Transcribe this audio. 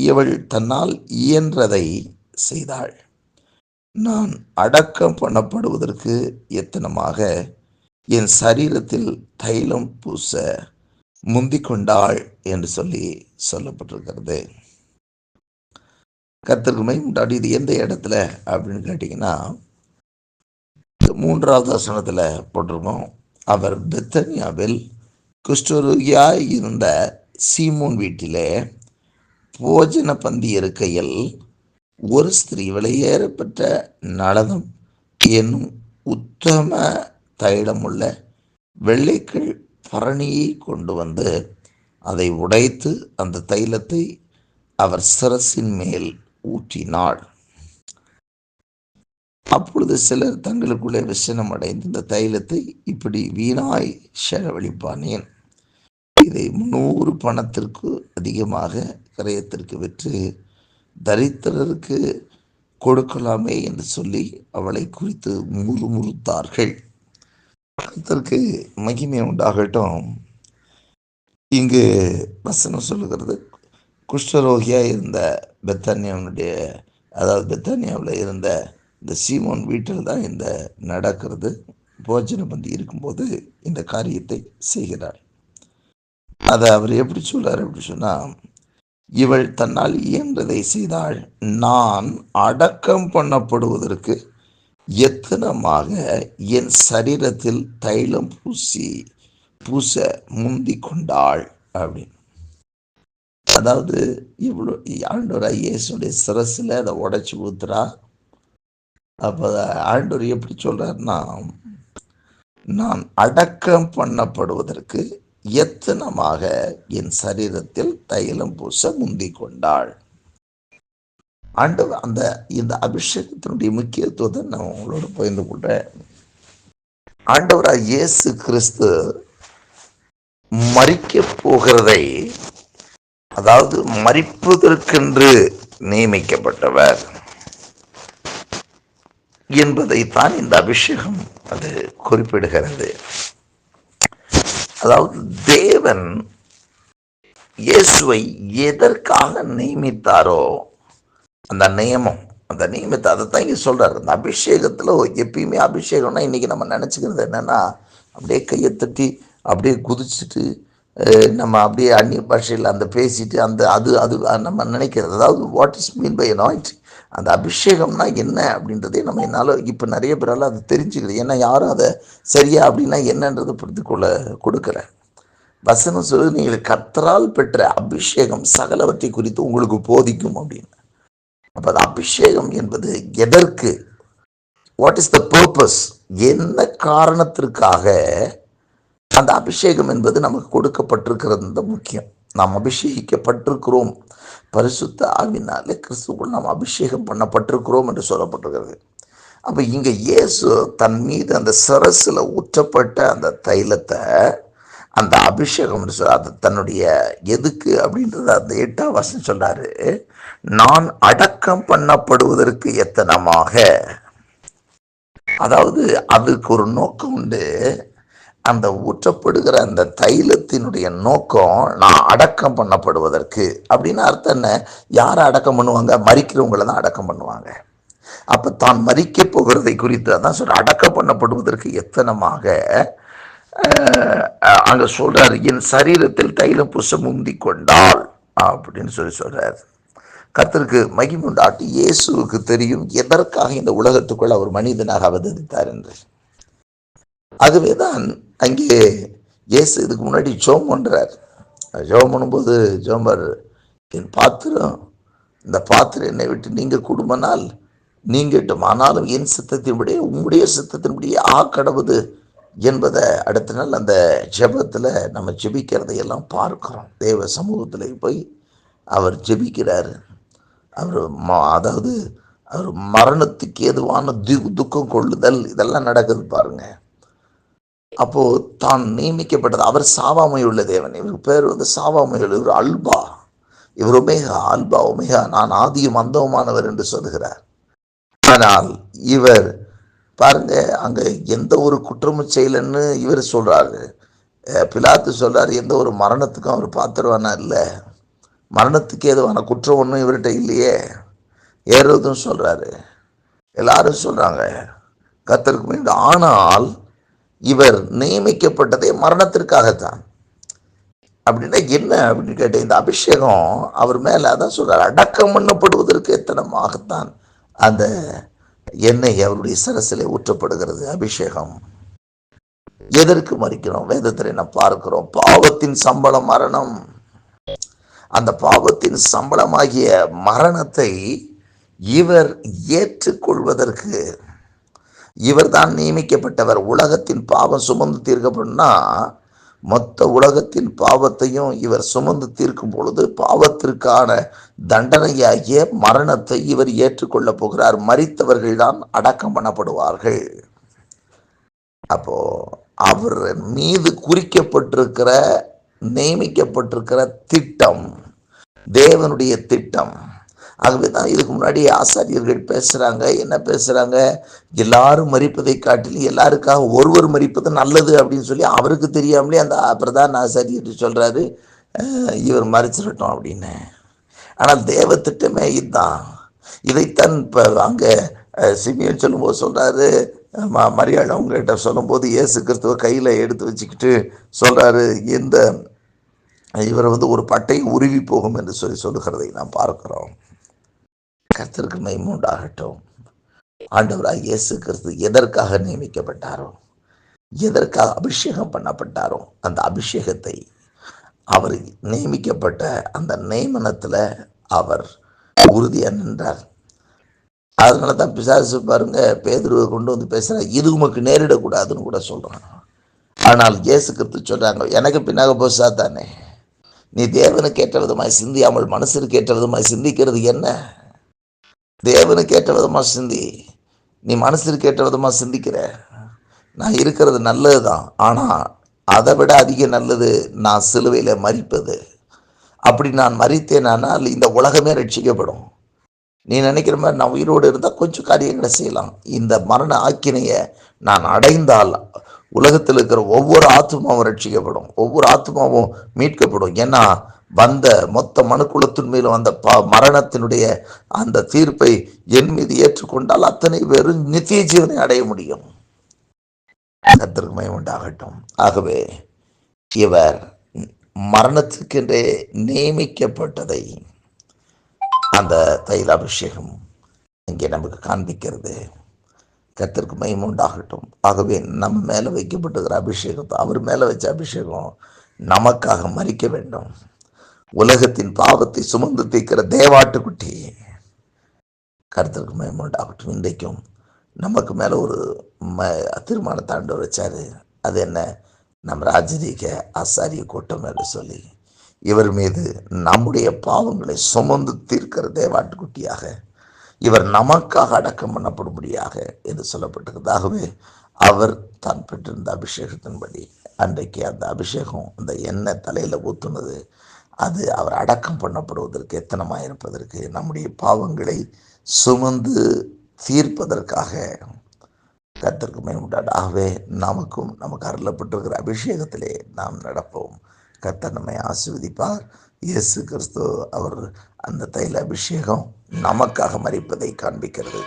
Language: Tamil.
இவள் தன்னால் இயன்றதை செய்தாள். நான் அடக்கம் பண்ணப்படுவதற்கு எத்தனமாக என் சரீரத்தில் தைலம் பூச முந்திக் கொண்டாள் என்று சொல்லப்பட்டிருக்கிறது. கர்த்தருக்கு மகிமை உண்டாகட்டும். இது எந்த இடத்துல அப்படின்னு கேட்டிங்கன்னா, 3வது வசனத்தில் போட்டிருக்கோம். அவர் பெத்தனியாவில் குஷ்டரோகியாய் இருந்த சீமோன் வீட்டிலே போஜன பந்தி இருக்கையில் ஒரு ஸ்திரீ விலையேறப்பட்ட நளதம் என்னும் உத்தம தைலமுள்ள வெள்ளைக்கல் பரணியை கொண்டு வந்து அதை உடைத்து அந்த தைலத்தை அவர் சிரசின் மேல் ஊற்றினாள். அப்பொழுது சிலர் தங்களுக்குள்ளே விசனம் அடைந்து, இந்த தைலத்தை இப்படி வீணாய் செலவழிப்பானேன், இதை 300 பணத்திற்கு அதிகமாக கிரயத்திற்கு விற்று தரித்திரருக்கு கொடுக்கலாமே என்று சொல்லி அவளை குறித்து முறுமுறுத்தார்கள். கர்த்தருக்கு மகிமை உண்டாகட்டும். இங்கு வசனம் சொல்லுகிறது, குஷ்டரோகியாக இருந்த பெத்தானியாவுடைய, அதாவது பெத்தானியாவில் இருந்த இந்த சீமோன் வீட்டில் தான் இந்த நடக்கிறது. போஜன பந்தி இருக்கும்போது இந்த காரியத்தை செய்கிறார். அதை அவர் எப்படி சொல்றார் அப்படி சொன்னால், இவள் தன்னால் இயன்றதை செய்தாள். நான் அடக்கம் பண்ணப்படுவதற்கு எத்தனமாக என் சரீரத்தில் தைலம் பூச முந்திக் கொண்டாள் அப்படின்னு. அதாவது இவ்வளோ ஆண்டவர் இயேசுடைய சிரசில் அதை உடைச்சி ஊத்துறா. அப்போ ஆண்டவர் எப்படி சொல்றாருன்னா, நான் அடக்கம் பண்ணப்படுவதற்கு எத்தனமாக என் சரீரத்தில் தைலம் பூச முந்திக் கொண்டாள். ஆண்டவர் இந்த அபிஷேகத்தினுடைய முக்கியத்துவத்தை நான் உங்களோட பகிர்ந்து கொள்றேன். ஆண்டவராக இயேசு கிறிஸ்து மரிக்க போகிறதை, அதாவது மரிப்பதற்கென்று நியமிக்கப்பட்டவர் என்பதைத்தான் இந்த அபிஷேகம் அது குறிப்பிடுகிறது. அதாவது தேவன் இயேசுவை எதற்காக நியமித்தாரோ அந்த நியமத்தை அதைத்தான் இங்கே சொல்றாரு. அந்த அபிஷேகத்தில் எப்பயுமே அபிஷேகம்னா இன்னைக்கு நம்ம நினச்சிக்கிறது என்னன்னா, அப்படியே கையை தட்டி அப்படியே குதிச்சுட்டு நம்ம அப்படியே அந்நிய பாஷையில் அந்த பேசிட்டு அது நம்ம நினைக்கிறது. அதாவது what is mean by anointing, அந்த அபிஷேகம்னா என்ன அப்படின்றதே நம்ம என்னால் இப்போ நிறைய பேரால் அது தெரிஞ்சுக்கிறது. ஏன்னா யாரும் அதை சரியா அப்படின்னா என்னன்றதை புரிந்து கொடுக்கல. வசனம் சொல்லு, நீங்கள் கர்த்தரால் பெற்ற அபிஷேகம் சகலவற்றை குறித்து உங்களுக்கு போதிக்கும் அப்படின்னு. அப்போ அந்த அபிஷேகம் என்பது எதற்கு, வாட் இஸ் த பர்பஸ், என்ன காரணத்திற்காக அந்த அபிஷேகம் என்பது நமக்கு கொடுக்கப்பட்டிருக்கிறது முக்கியம். நாம் அபிஷேகிக்கப்பட்டிருக்கிறோம், பரிசுத்த ஆவினாலே கிறிஸ்துவுக்குள் நாம் அபிஷேகம் பண்ணப்பட்டிருக்கிறோம் என்று சொல்லப்பட்டிருக்கிறது. அப்போ இங்கே இயேசு தன் மீது அந்த சிரசில் ஊற்றப்பட்ட அந்த தைலத்தை, அந்த அபிஷேகம் அது தன்னுடைய எதுக்கு அப்படின்றத அந்த 8ஆம் வசனம் சொல்றாரு, நான் அடக்கம் பண்ணப்படுவதற்கு எத்தனமாக. அதாவது அதுக்கு ஒரு நோக்கம் உண்டு. அந்த ஊற்றப்படுகிற அந்த தைலத்தினுடைய நோக்கம் நான் அடக்கம் பண்ணப்படுவதற்கு. அப்படின்னு அர்த்தம் என்ன? யாரை அடக்கம் பண்ணுவாங்க? மரிக்கிறவங்களை தான் அடக்கம் பண்ணுவாங்க. அப்போ தான் மரிக்க போகிறதை குறித்து அதான் சொல்ற, அடக்கம் பண்ணப்படுவதற்கு எத்தனமாக அங்க சொல்றாரு, என் சரீரத்தில் தைலம் பூச முந்திக் கொண்டாள் அப்படின்னு சொல்றாரு. கர்த்தருக்கு மகிமை உண்டாகட்டும். இயேசுவுக்கு தெரியும் எதற்காக இந்த உலகத்துக்குள் அவர் மனிதனாக அவதரித்தார் என்று. ஆகவேதான் அங்கே இயேசு இதுக்கு முன்னாடி ஜெபம் பண்றார். ஜெபம் பண்ணும்போது ஜெபர், என் பாத்திரம், இந்த பாத்திரம் என்னை விட்டு நீங்க கூடுமானால் நீங்கட்டும், ஆனாலும் என் சித்தத்தின்படியே உம்முடைய சித்தத்தின்படியே கடவுது என்பதை அடுத்த நாள் அந்த ஜெபத்தில் நம்ம ஜெபிக்கிறதையெல்லாம் பார்க்கிறோம். தேவ சமூகத்தில் போய் அவர் ஜெபிக்கிறாரு. அதாவது அவர் மரணத்துக்கு ஏதுவான துக்கம் கொள்ளுதல் இதெல்லாம் நடக்குது பாருங்க. அப்போ தான் நியமிக்கப்பட்டது, அவர் சாவாமை உள்ள தேவன். இவருக்கு பேர் சாவாமை உள்ள, இவர் அல்பா, இவர் ஒமேகா, அல்பா ஒமேகா, நான் ஆதியும் அந்தவுமானவர் என்று சொல்லுகிறார். ஆனால் இவர் பாருங்க, அங்க எந்த ஒரு குற்றமும் செய்யலன்னு இவர் சொல்றாரு. பிலாத்து சொல்றாரு, எந்த ஒரு மரணத்துக்கும் அவர் பாத்திரவானா இல்லை, மரணத்துக்கு ஏதுவான குற்றம் ஒன்றும் இவர்கிட்ட இல்லையே. ஏறுவதும் சொல்கிறாரு, எல்லாரும் சொல்கிறாங்க கர்த்தருக்கு மீண்டு. ஆனால் இவர் நியமிக்கப்பட்டதே மரணத்திற்காகத்தான். அப்படின்னா என்ன அப்படின்னு கேட்ட, இந்த அபிஷேகம் அவர் மேலே அதான் சொல்கிறார், அடக்கம் பண்ணப்படுவதற்கு எத்தனமாகத்தான் அந்த எண்ணெய் அவருடைய சிரசிலே ஊற்றப்படுகிறது. அபிஷேகம் எதற்கு மறிக்கிறோம்? வேதத்தில் என்ன பார்க்கிறோம்? பாவத்தின் சம்பளம் மரணம். அந்த பாவத்தின் சம்பளமாகிய மரணத்தை இவர் ஏற்றுக்கொள்வதற்கு இவர் தான் நியமிக்கப்பட்டவர். உலகத்தின் பாவம் சுமந்து தீர்க்கப்படும்னா மொத்த உலகத்தின் பாவத்தையும் இவர் சுமந்து தீர்க்கும் பொழுது பாவத்திற்கான தண்டனையாகிய மரணத்தை இவர் ஏற்றுக்கொள்ளப் போகிறார். மரித்தவர்கள் தான் அடக்கம் பண்ணப்படுவார்கள். அப்போ அவர் மீது குறிக்கப்பட்டிருக்கிற நியமிக்கப்பட்டிருக்கிற திட்டம் தேவனுடைய திட்டம். ஆகவே தான் இதுக்கு முன்னாடி ஆசாரியர்கள் பேசுகிறாங்க. என்ன பேசுகிறாங்க? எல்லாரும் மரிப்பதை காட்டிலும் எல்லாருக்காக ஒருவர் மரிப்பது நல்லது அப்படின்னு சொல்லி அவருக்கு தெரியாமலே அந்த பிரதான ஆசாரியர் சொல்கிறாரு, இவர் மறிச்சிடட்டும் அப்படின்னு. ஆனால் தேவ திட்டமே இதுதான். இதைத்தான் இப்போ அங்கே சிமியன் சொல்லும்போது சொல்கிறாரு, மரியாதை அவங்ககிட்ட சொல்லும்போது இயேசு கிறிஸ்துவ கையில் எடுத்து வச்சுக்கிட்டு சொல்கிறாரு, இந்த இவரை ஒரு பட்டை உருவி போகும் என்று சொல்லுகிறதை நாம் பார்க்கிறோம். கர்த்தருக்கு மகிமை உண்டாகட்டும். ஆண்டவராக இயேசு கிறிஸ்து எதற்காக நியமிக்கப்பட்டாரோ, எதற்காக அபிஷேகம் பண்ணப்பட்டாரோ, அந்த அபிஷேகத்தை அவர் நியமிக்கப்பட்ட அந்த நியமனத்தில் அவர் உறுதியாக நின்றார். அதனால தான் பிசாசு பாருங்க பேதுருவை கொண்டு வந்து பேசுகிறார், இது உமக்கு நேரிடக்கூடாதுன்னு கூட சொல்கிறான். ஆனால் இயேசு கிறிஸ்து சொல்கிறாங்க, எனக்கு பின்னாக போ சாத்தானே, நீ தேவனுக்கு ஏற்ற விதமாய் சிந்தியாமல் மனசுக்கு ஏற்ற விதமாய் சிந்திக்கிறது என்ன? தேவனுக்கு ஏற்ற விதமாக சிந்தி. நீ மனசுக்கு ஏற்ற விதமாக சிந்திக்கிற. நான் இருக்கிறது நல்லது தான், ஆனால் அதை விட அதிக நல்லது நான் சிலுவையில் மரிப்பது. அப்படி நான் மரித்தேனால் இந்த உலகமே ரட்சிக்கப்படும். நீ நினைக்கிற மாதிரி நான் உயிரோடு இருந்தால் கொஞ்சம் காரியங்களை செய்யலாம். இந்த மரண ஆக்கினையை நான் அடைந்தால் உலகத்தில் இருக்கிற ஒவ்வொரு ஆத்மாவும் ரட்சிக்கப்படும், ஒவ்வொரு ஆத்மாவும் மீட்கப்படும். ஏன்னா வந்த மொத்த மனுக்குலத்தின் மேலும் அந்த மரணத்தினுடைய அந்த தீர்ப்பை என் மீது ஏற்றுக்கொண்டால் அத்தனை பேரும் நித்திய ஜீவனை அடைய முடியும். கர்த்தருக்கு மகிமை உண்டாகட்டும். ஆகவே இவர் மரணத்துக்கென்றே நியமிக்கப்பட்டதை அந்த தைலாபிஷேகம் இங்கே நமக்கு காண்பிக்கிறது. கர்த்தருக்கு மகிமை உண்டாகட்டும். ஆகவே நம்ம மேலே வைக்கப்பட்டிருக்கிற அபிஷேகத்தை, அவர் மேலே வச்ச அபிஷேகம் நமக்காக மரிக்க வேண்டும். உலகத்தின் பாவத்தை சுமந்து தீர்க்கிற தேவாட்டுக்குட்டி. கர்த்தருக்கு மகிமை உண்டாகட்டும். இன்றைக்கும் நமக்கு மேலே ஒரு தீர்மானத்தை ஆண்டவர் வச்சாரு. அது என்ன? நம் ராஜரீக ஆசாரிய கூட்டம் என்று சொல்லி இவர் மீது நம்முடைய பாவங்களை சுமந்து தீர்க்கிற தேவாட்டுக்குட்டியாக இவர் நமக்காக அடக்கம் பண்ணப்படும்படியாக என்று சொல்லப்பட்டிருக்கிறதாகவே அவர் தான் பெற்றிருந்த அபிஷேகத்தின்படி அன்றைக்கு அந்த அபிஷேகம் அந்த எண்ணெய் தலையில் ஊற்றுனது அது அவர் அடக்கம் பண்ணப்படுவதற்கு எத்தனமாக இருப்பதற்கு, நம்முடைய பாவங்களை சுமந்து தீர்ப்பதற்காக. கர்த்தருக்கு மகிமை உண்டாகட்டும். ஆகவே நமக்கு அருளப்பட்டிருக்கிற அபிஷேகத்திலே நாம் நடப்போம். கர்த்தர் நம்மை ஆசீர்வதிப்பார். இயேசு கிறிஸ்து அவர் அந்த தைல அபிஷேகம் நமக்காக மரிப்பதை காண்பிக்கிறது.